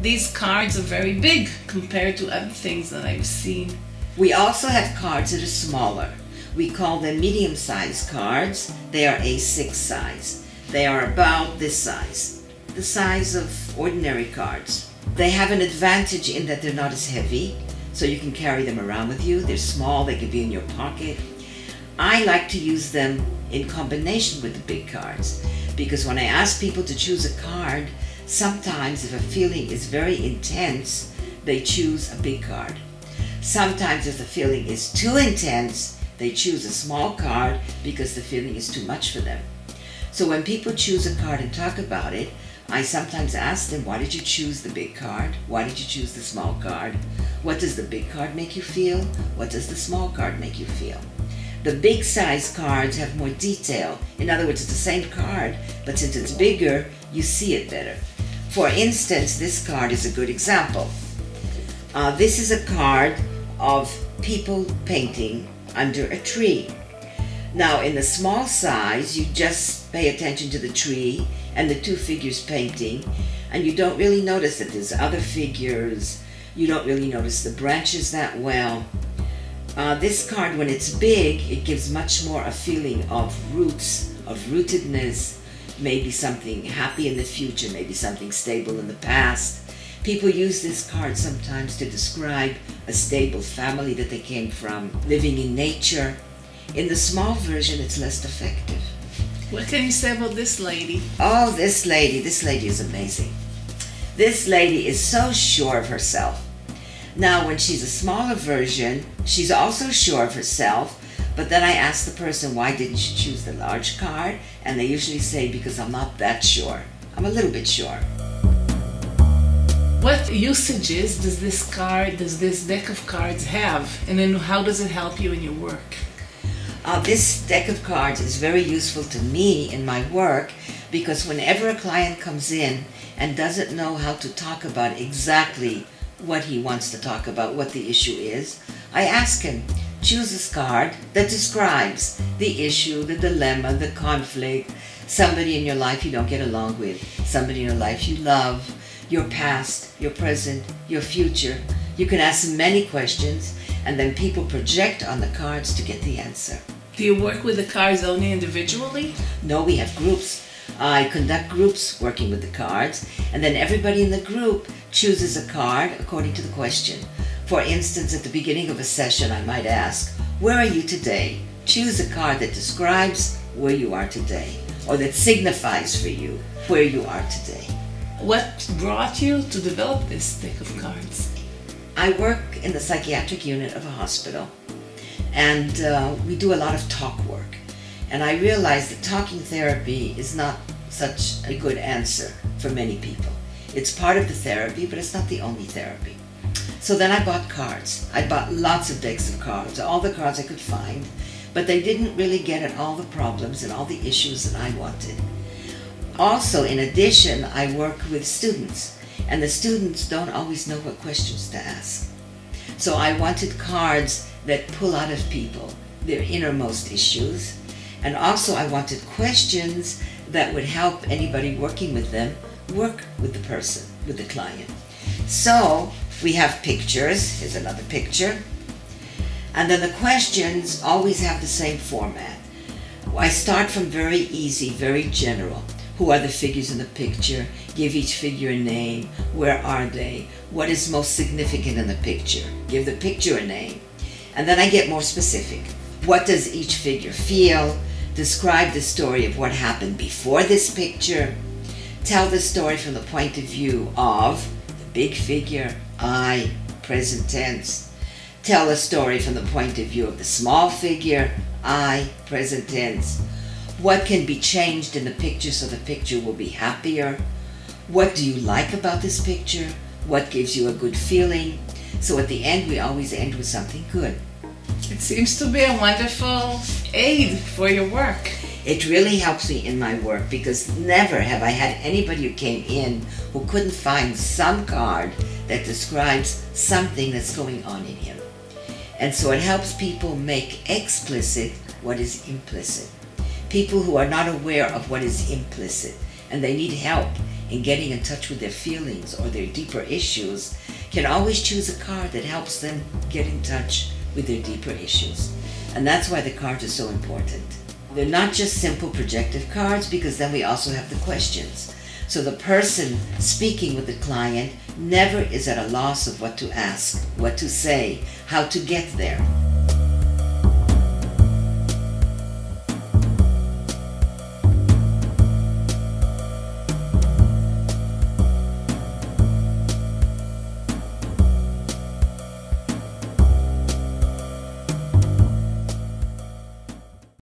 these cards are very big compared to other things that I've seen. We also have cards that are smaller. We call them medium-sized cards. They are A6 size. They are about this size, the size of ordinary cards. They have an advantage in that they're not as heavy, so you can carry them around with you. They're small, they can be in your pocket. I like to use them in combination with the big cards, because when I ask people to choose a card, sometimes if a feeling is very intense, they choose a big card. Sometimes if the feeling is too intense, they choose a small card because the feeling is too much for them. So when people choose a card and talk about it, I sometimes ask them, why did you choose the big card? Why did you choose the small card? What does the big card make you feel? What does the small card make you feel? The big size cards have more detail. In other words, it's the same card, but since it's bigger, you see it better. For instance, this card is a good example. This is a card of people painting under a tree. Now, in the small size, you just pay attention to the tree and the two figures painting, and you don't really notice that there's other figures. You don't really notice the branches that well. This card, when it's big, it gives much more a feeling of roots, of rootedness, maybe something happy in the future, maybe something stable in the past. People use this card sometimes to describe a stable family that they came from, living in nature. In the small version, it's less effective. What can you say about this lady? Oh, this lady is amazing. This lady is so sure of herself. Now, when she's a smaller version, she's also sure of herself, but then I ask the person, why didn't you choose the large card? And they usually say, because I'm not that sure. I'm a little bit sure. What usages does this deck of cards have? And then how does it help you in your work? This deck of cards is very useful to me in my work, because whenever a client comes in and doesn't know how to talk about exactly what he wants to talk about, what the issue is, I ask him, choose this card that describes the issue, the dilemma, the conflict, somebody in your life you don't get along with, somebody in your life you love, your past, your present, your future. You can ask many questions, and then people project on the cards to get the answer. Do you work with the cards only individually? No, we have groups. I conduct groups working with the cards, and then everybody in the group chooses a card according to the question. For instance, at the beginning of a session, I might ask, where are you today? Choose a card that describes where you are today, or that signifies for you where you are today. What brought you to develop this deck of cards? I work in the psychiatric unit of a hospital, and we do a lot of talk work. And I realized that talking therapy is not such a good answer for many people. It's part of the therapy, but it's not the only therapy. So then I bought cards. I bought lots of decks of cards, all the cards I could find, but they didn't really get at all the problems and all the issues that I wanted. Also, in addition, I work with students, and the students don't always know what questions to ask. So I wanted cards that pull out of people their innermost issues, and also I wanted questions that would help anybody working with them work with the person, with the client. So we have pictures. Here's another picture. And then the questions always have the same format. I start from very easy, very general. Who are the figures in the picture? Give each figure a name. Where are they? What is most significant in the picture? Give the picture a name. And then I get more specific. What does each figure feel? Describe the story of what happened before this picture. Tell the story from the point of view of the big figure, I, present tense. Tell a story from the point of view of the small figure, I, present tense. What can be changed in the picture so the picture will be happier? What do you like about this picture? What gives you a good feeling? So at the end, we always end with something good. It seems to be a wonderful aid for your work. It really helps me in my work, because never have I had anybody who came in who couldn't find some card that describes something that's going on in him. And so it helps people make explicit what is implicit. People who are not aware of what is implicit, and they need help in getting in touch with their feelings or their deeper issues can always choose a card that helps them get in touch with their deeper issues. And that's why the cards are so important. They're not just simple projective cards, because then we also have the questions. So the person speaking with the client never is at a loss of what to ask, what to say, how to get there.